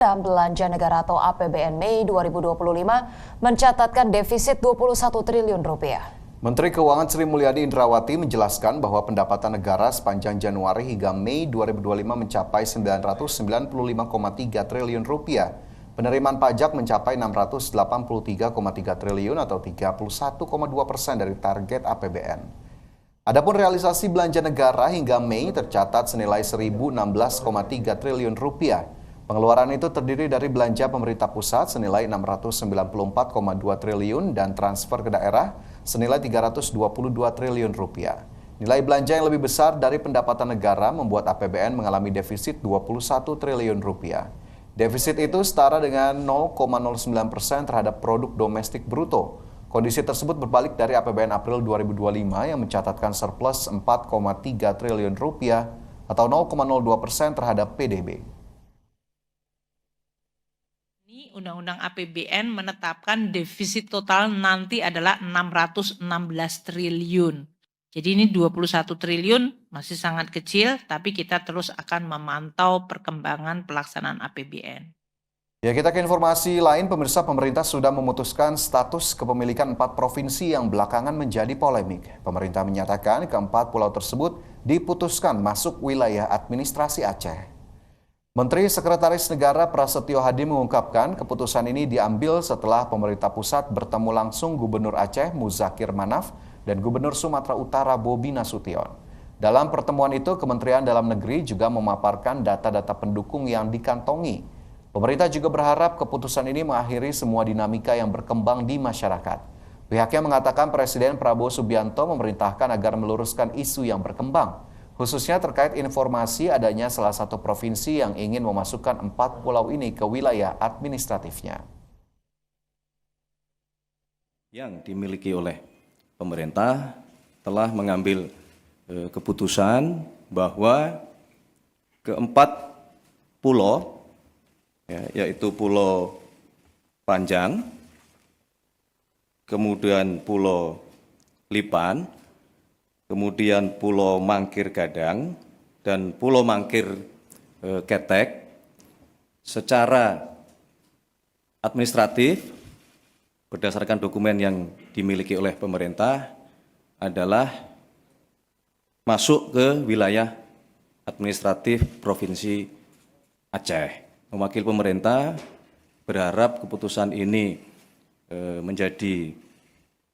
Dan belanja negara atau APBN Mei 2025 mencatatkan defisit 21 triliun rupiah. Menteri Keuangan Sri Mulyani Indrawati menjelaskan bahwa pendapatan negara sepanjang Januari hingga Mei 2025 mencapai 995,3 triliun rupiah. Penerimaan pajak mencapai 683,3 triliun atau 31,2% dari target APBN. Adapun realisasi belanja negara hingga Mei tercatat senilai 1.016,3 triliun rupiah. Pengeluaran itu terdiri dari belanja pemerintah pusat senilai 694,2 triliun dan transfer ke daerah senilai 322 triliun rupiah. Nilai belanja yang lebih besar dari pendapatan negara membuat APBN mengalami defisit 21 triliun rupiah. Defisit itu setara dengan 0,09% terhadap produk domestik bruto. Kondisi tersebut berbalik dari APBN April 2025 yang mencatatkan surplus 4,3 triliun rupiah atau 0,02% terhadap PDB. Undang-Undang APBN menetapkan defisit total nanti adalah 616 triliun. Jadi ini 21 triliun masih sangat kecil, tapi kita terus akan memantau perkembangan pelaksanaan APBN. Ya, kita ke informasi lain. Pemirsa, pemerintah sudah memutuskan status kepemilikan 4 provinsi yang belakangan menjadi polemik. Pemerintah menyatakan keempat pulau tersebut diputuskan masuk wilayah administrasi Aceh. Menteri Sekretaris Negara Prasetyo Hadi mengungkapkan keputusan ini diambil setelah pemerintah pusat bertemu langsung Gubernur Aceh Muzakir Manaf dan Gubernur Sumatera Utara Bobi Nasution. Dalam pertemuan itu, Kementerian Dalam Negeri juga memaparkan data-data pendukung yang dikantongi. Pemerintah juga berharap keputusan ini mengakhiri semua dinamika yang berkembang di masyarakat. Pihaknya mengatakan Presiden Prabowo Subianto memerintahkan agar meluruskan isu yang berkembang, khususnya terkait informasi adanya salah satu provinsi yang ingin memasukkan 4 pulau ini ke wilayah administratifnya. Yang dimiliki oleh pemerintah telah mengambil keputusan bahwa keempat pulau, yaitu Pulau Panjang, kemudian Pulau Lipan, kemudian Pulau Mangkir Gadang, dan Pulau Mangkir Ketek, secara administratif berdasarkan dokumen yang dimiliki oleh pemerintah adalah masuk ke wilayah administratif Provinsi Aceh. Mewakili pemerintah berharap keputusan ini menjadi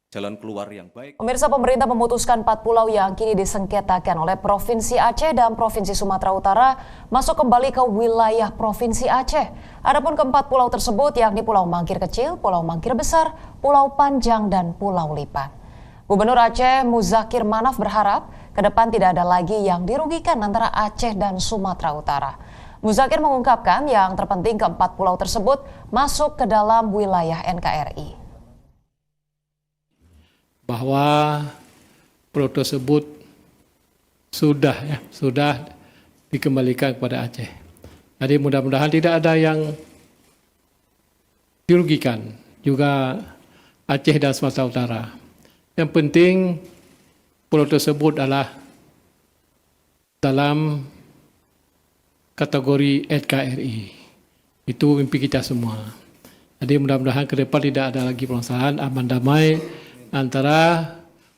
jalan keluar yang baik. Pemirsa, pemerintah memutuskan 4 pulau yang kini disengketakan oleh Provinsi Aceh dan Provinsi Sumatera Utara masuk kembali ke wilayah Provinsi Aceh. Adapun keempat pulau tersebut yakni Pulau Mangkir Kecil, Pulau Mangkir Besar, Pulau Panjang, dan Pulau Lipan. Gubernur Aceh Muzakir Manaf berharap ke depan tidak ada lagi yang dirugikan antara Aceh dan Sumatera Utara. Muzakir mengungkapkan yang terpenting keempat pulau tersebut masuk ke dalam wilayah NKRI. Bahwa pulau tersebut sudah dikembalikan kepada Aceh. Jadi mudah-mudahan tidak ada yang dirugikan, juga Aceh dan Sumatera Utara. Yang penting pulau tersebut adalah dalam kategori NKRI. Itu mimpi kita semua. Jadi mudah-mudahan ke depan tidak ada lagi permasalahan, aman damai antara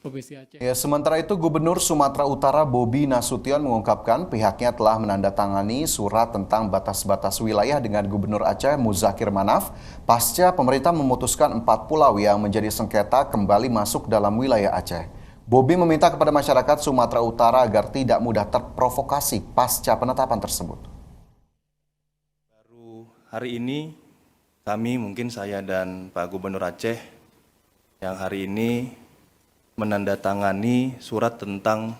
Provinsi Aceh. Ya, sementara itu Gubernur Sumatera Utara Bobi Nasution mengungkapkan pihaknya telah menandatangani surat tentang batas-batas wilayah dengan Gubernur Aceh Muzakir Manaf pasca pemerintah memutuskan 4 pulau yang menjadi sengketa kembali masuk dalam wilayah Aceh. Bobi meminta kepada masyarakat Sumatera Utara agar tidak mudah terprovokasi pasca penetapan tersebut. Baru hari ini kami, mungkin saya dan Pak Gubernur Aceh, yang hari ini menandatangani surat tentang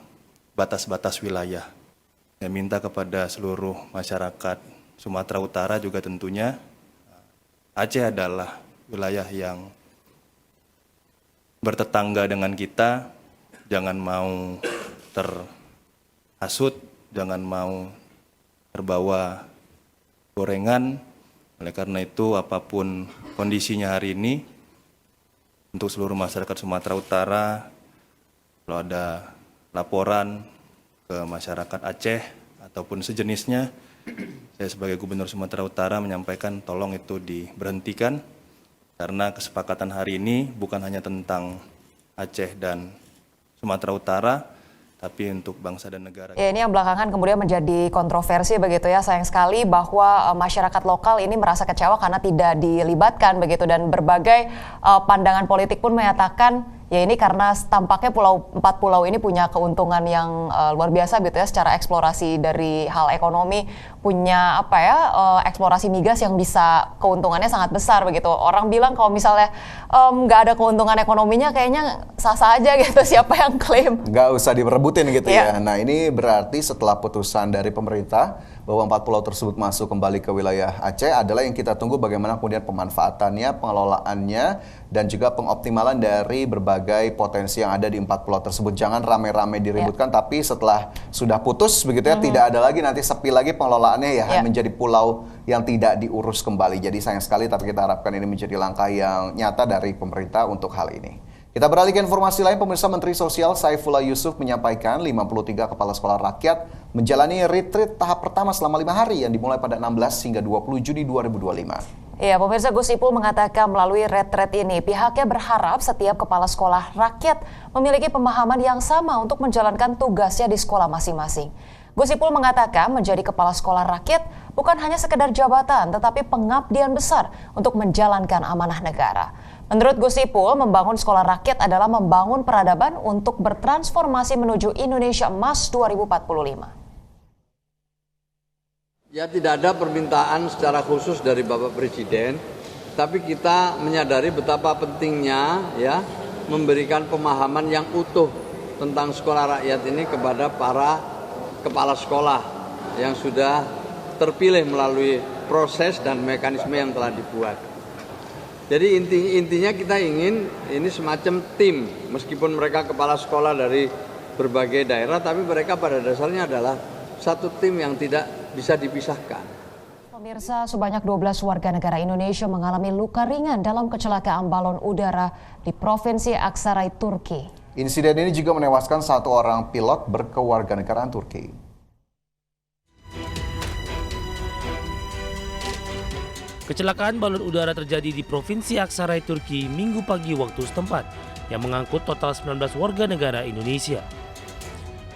batas-batas wilayah. Saya minta kepada seluruh masyarakat Sumatera Utara juga tentunya, Aceh adalah wilayah yang bertetangga dengan kita, jangan mau terhasut, jangan mau terbawa gorengan. Oleh karena itu, apapun kondisinya hari ini, untuk seluruh masyarakat Sumatera Utara, kalau ada laporan ke masyarakat Aceh ataupun sejenisnya, saya sebagai Gubernur Sumatera Utara menyampaikan tolong itu diberhentikan karena kesepakatan hari ini bukan hanya tentang Aceh dan Sumatera Utara, tapi untuk bangsa dan negara. Ya, ini yang belakangan kemudian menjadi kontroversi begitu ya. Sayang sekali bahwa masyarakat lokal ini merasa kecewa karena tidak dilibatkan begitu, dan berbagai pandangan politik pun menyatakan ya ini karena tampaknya empat pulau ini punya keuntungan yang luar biasa gitu ya secara eksplorasi dari hal ekonomi, punya eksplorasi migas yang bisa keuntungannya sangat besar begitu. Orang bilang kalau misalnya nggak ada keuntungan ekonominya kayaknya sah-sah aja gitu, siapa yang klaim. Nggak usah diperebutin gitu ya. Nah, ini berarti setelah putusan dari pemerintah bahwa 4 pulau tersebut masuk kembali ke wilayah Aceh, adalah yang kita tunggu bagaimana kemudian pemanfaatannya, pengelolaannya, dan juga pengoptimalan dari berbagai potensi yang ada di 4 pulau tersebut. Jangan rame-rame diributkan, tapi setelah sudah putus begitu ya, tidak ada lagi nanti sepi lagi pengelolaannya ya, menjadi pulau yang tidak diurus kembali. Jadi sayang sekali, tapi kita harapkan ini menjadi langkah yang nyata dari pemerintah untuk hal ini. Kita beralih ke informasi lain. Pemirsa, Menteri Sosial Saifullah Yusuf menyampaikan 53 kepala sekolah rakyat menjalani retreat tahap pertama selama 5 hari yang dimulai pada 16 hingga 20 Juni 2025. Ya, pemirsa, Gus Ipul mengatakan melalui retret ini pihaknya berharap setiap kepala sekolah rakyat memiliki pemahaman yang sama untuk menjalankan tugasnya di sekolah masing-masing. Gus Ipul mengatakan menjadi kepala sekolah rakyat bukan hanya sekedar jabatan, tetapi pengabdian besar untuk menjalankan amanah negara. Menurut Gus Ipul, membangun sekolah rakyat adalah membangun peradaban untuk bertransformasi menuju Indonesia Emas 2045. Ya, tidak ada permintaan secara khusus dari Bapak Presiden, tapi kita menyadari betapa pentingnya ya memberikan pemahaman yang utuh tentang sekolah rakyat ini kepada para kepala sekolah yang sudah terpilih melalui proses dan mekanisme yang telah dibuat. Jadi intinya kita ingin ini semacam tim, meskipun mereka kepala sekolah dari berbagai daerah, tapi mereka pada dasarnya adalah satu tim yang tidak bisa dipisahkan. Pemirsa, sebanyak 12 warga negara Indonesia mengalami luka ringan dalam kecelakaan balon udara di Provinsi Aksaray, Turki. Insiden ini juga menewaskan 1 orang pilot berkewarganegaraan Turki. Kecelakaan balon udara terjadi di Provinsi Aksaray, Turki Minggu pagi waktu setempat yang mengangkut total 19 warga negara Indonesia.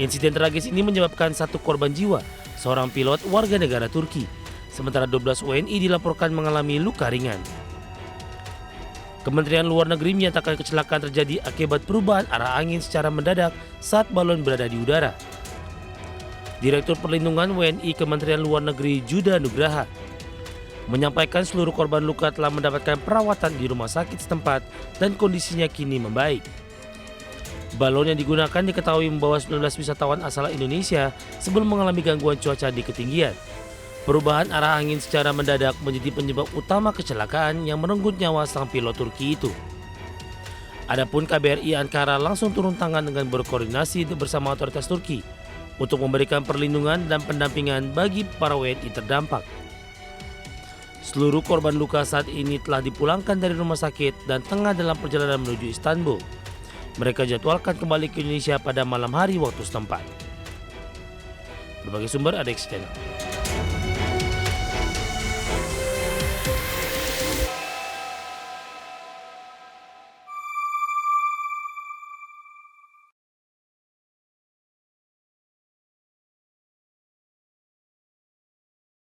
Insiden tragis ini menyebabkan 1 korban jiwa, seorang pilot warga negara Turki, sementara 12 WNI dilaporkan mengalami luka ringan. Kementerian Luar Negeri menyatakan kecelakaan terjadi akibat perubahan arah angin secara mendadak saat balon berada di udara. Direktur Perlindungan WNI Kementerian Luar Negeri Juda Nugraha menyampaikan seluruh korban luka telah mendapatkan perawatan di rumah sakit setempat dan kondisinya kini membaik. Balon yang digunakan diketahui membawa 19 wisatawan asal Indonesia sebelum mengalami gangguan cuaca di ketinggian. Perubahan arah angin secara mendadak menjadi penyebab utama kecelakaan yang merenggut nyawa sang pilot Turki itu. Adapun KBRI Ankara langsung turun tangan dengan berkoordinasi bersama otoritas Turki untuk memberikan perlindungan dan pendampingan bagi para WNI terdampak. Seluruh korban luka saat ini telah dipulangkan dari rumah sakit dan tengah dalam perjalanan menuju Istanbul. Mereka jadwalkan kembali ke Indonesia pada malam hari waktu setempat. Berbagai sumber ada Channel.